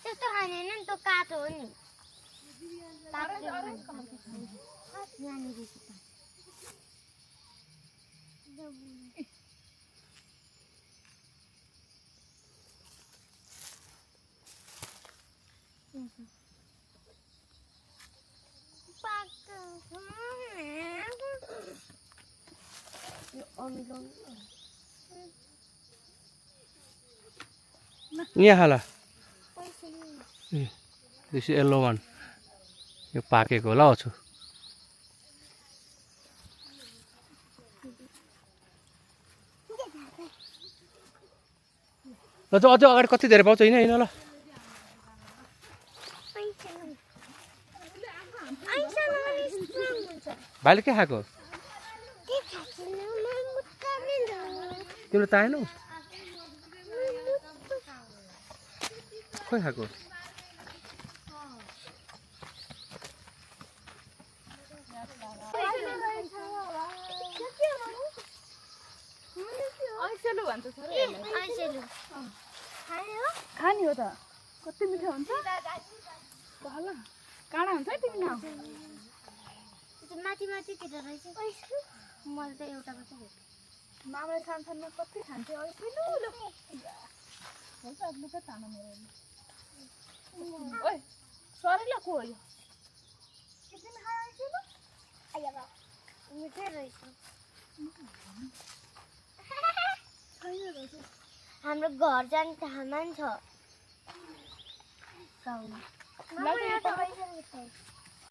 त्यस्तो खाने नि त काँचो हो नि यहाँ हाला दिस येल्लो वान यो पाकेको होला अछु ल त अझ अगाडि कति धेरै पाउँछ होइन ल भाइले के खाएको तिमीले ताएनौ खोइ खाएको खाने हो त कति मिठो हुन्छ काँडा हुन्छ तिमी माथि माथितिर रहेछ मैले त एउटा मात्रै भेटेँ मामाले सानसानमा कति खान्थ्यो अहिले ठुलो हुन्छ लुका तान मेरो ओइ सरीला को हो यो किन खायो आइया मिठै रहेछ हाम्रो घर जाने तामान छ